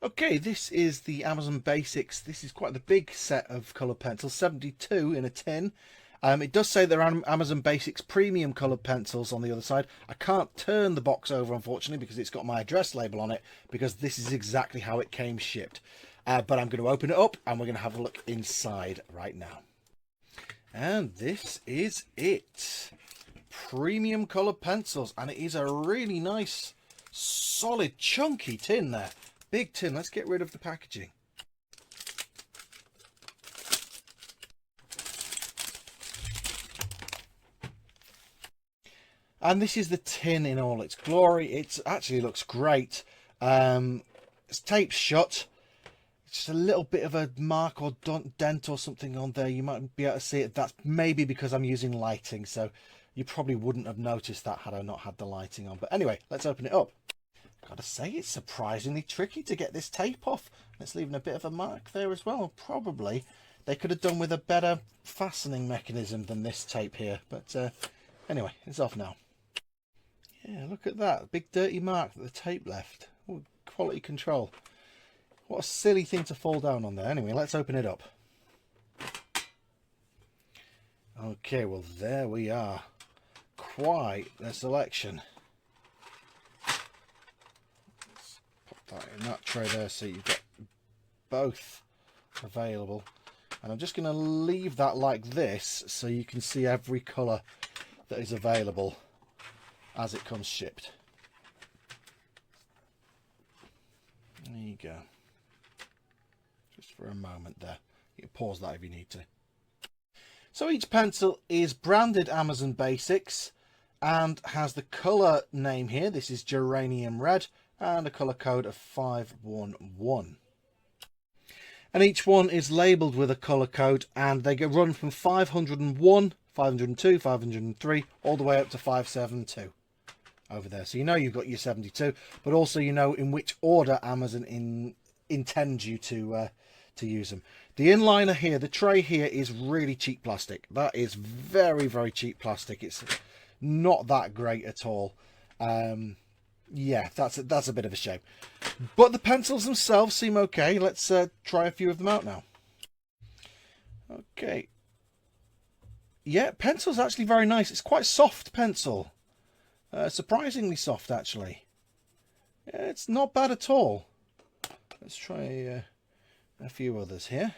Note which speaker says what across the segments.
Speaker 1: Okay, this is the Amazon Basics. This is quite the big set of coloured pencils, 72 in a tin. It does say they're Amazon Basics premium coloured pencils on the other side. I can't turn the box over, unfortunately, because it's got my address label on it, because this is exactly how it came shipped. But I'm going to open it up, and we're going to have a look inside right now. And this is it. Premium coloured pencils, and it is a really nice, solid, chunky tin there. Big tin. Let's get rid of the packaging. And this is the tin in all its glory. It actually looks great. It's taped shut. Just a little bit of a mark or dent or something on there. You might be able to see it. That's maybe because I'm using lighting, so you probably wouldn't have noticed that had I not had the lighting on. But anyway, let's open it up. Gotta say, it's surprisingly tricky to get this tape off. It's leaving a bit of a mark there as well. Probably they could have done with a better fastening mechanism than this tape here. But anyway, it's off now. Yeah, look at that. Big dirty mark that the tape left. Ooh, quality control. What a silly thing to fall down on there. Anyway, let's open it up. Okay, well, there we are. Quite a selection. That in that tray there, so you've got both available, and I'm just going to leave that like this so you can see every colour that is available as it comes shipped. There you go. Just for a moment there. You can pause that if you need to. So each pencil is branded Amazon Basics and has the colour name here. This is Geranium Red, and a colour code of 511. And each one is labelled with a colour code, and they get run from 501, 502, 503, all the way up to 572 over there. So you know you've got your 72, but also you know in which order Amazon intends you to use them. The inliner here, the tray here, is really cheap plastic. That is very, very cheap plastic. It's not that great at all. Yeah, that's a bit of a shame. But the pencils themselves seem okay. Let's try a few of them out now. Okay. Yeah, pencil's actually very nice. It's quite soft pencil. Surprisingly soft, actually. Yeah, it's not bad at all. Let's try a few others here.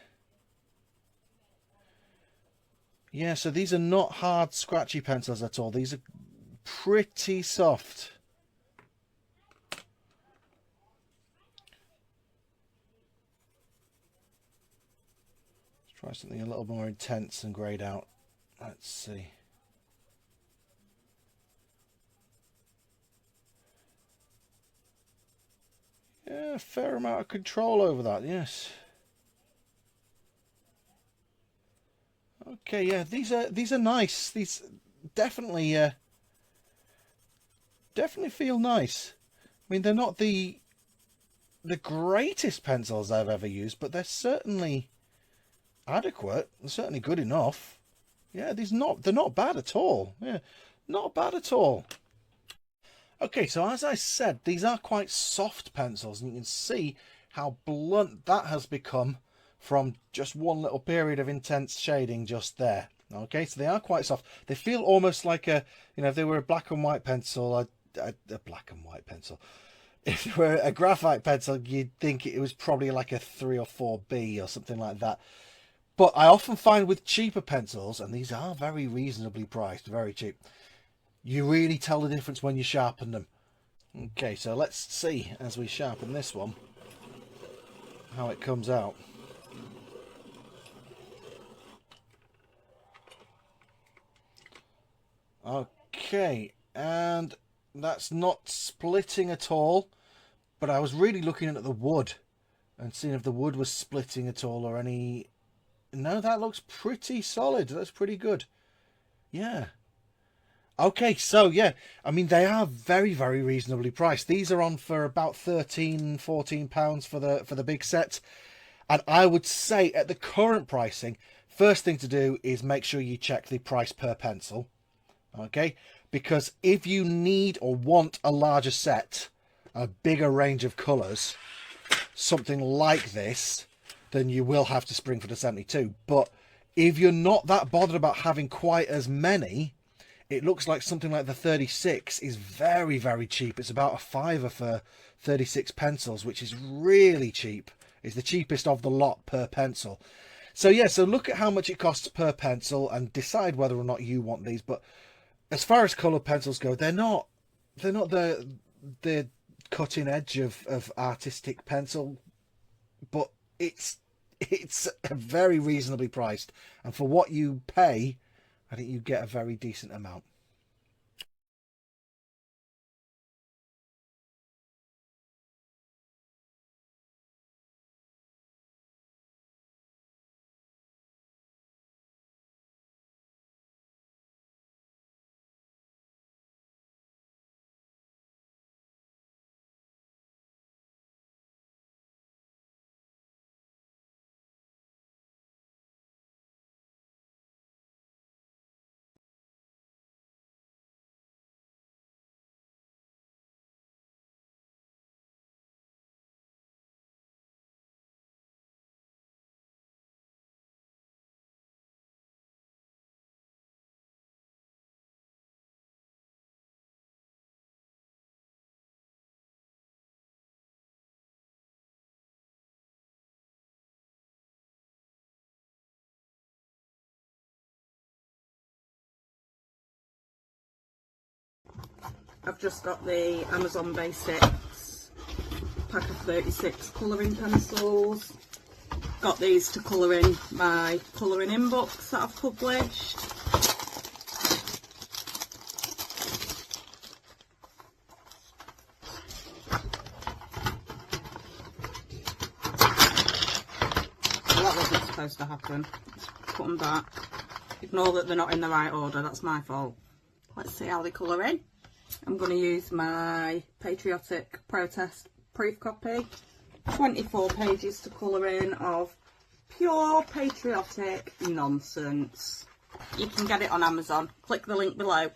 Speaker 1: Yeah, so these are not hard, scratchy pencils at all. These are pretty soft. Let's try something a little more intense and grayed out. Let's see. Yeah, a fair amount of control over that, yes. Okay, yeah, these are nice. These definitely feel nice. I mean, they're not the greatest pencils I've ever used, but they're certainly adequate. They're certainly good enough. Yeah, they're not bad at all. Yeah, not bad at all. Okay, so as I said, these are quite soft pencils, and you can see how blunt that has become from just one little period of intense shading just there. Okay, so they are quite soft. They feel almost like a, you know, if they were a black and white pencil, a black and white pencil. If they were a graphite pencil, you'd think it was probably like a 3 or 4B or something like that. But I often find with cheaper pencils, and these are very reasonably priced, very cheap, you really tell the difference when you sharpen them. Okay, so let's see, as we sharpen this one, how it comes out. Okay, and that's not splitting at all, but I was really looking at the wood and seeing if the wood was splitting at all or any... No, that looks pretty solid. That's pretty good. Yeah. Okay, so yeah, I mean, they are very, very reasonably priced. These are on for about £13–14 for the big set. And I would say at the current pricing, first thing to do is make sure you check the price per pencil. Okay, because if you need or want a larger set, a bigger range of colours, something like this, then you will have to spring for the 72. But if you're not that bothered about having quite as many, it looks like something like the 36 is very, very cheap. It's about a £5 for 36 pencils, which is really cheap. It's the cheapest of the lot per pencil. So yeah, so look at how much it costs per pencil and decide whether or not you want these. But as far as coloured pencils go, they're not the cutting edge of artistic pencil, but it's very reasonably priced, and for what you pay, I think you get a very decent amount.
Speaker 2: I've just got the Amazon Basics pack of 36 colouring pencils. Got these to colour in my colouring in books that I've published. Well, that wasn't supposed to happen. Let's put them back. Ignore that they're not in the right order, that's my fault. Let's see how they colour in. I'm going to use my Patriotic Protest proof copy. 24 pages to colour in of pure patriotic nonsense. You can get it on Amazon. Click the link below.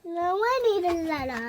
Speaker 3: No one need a la la.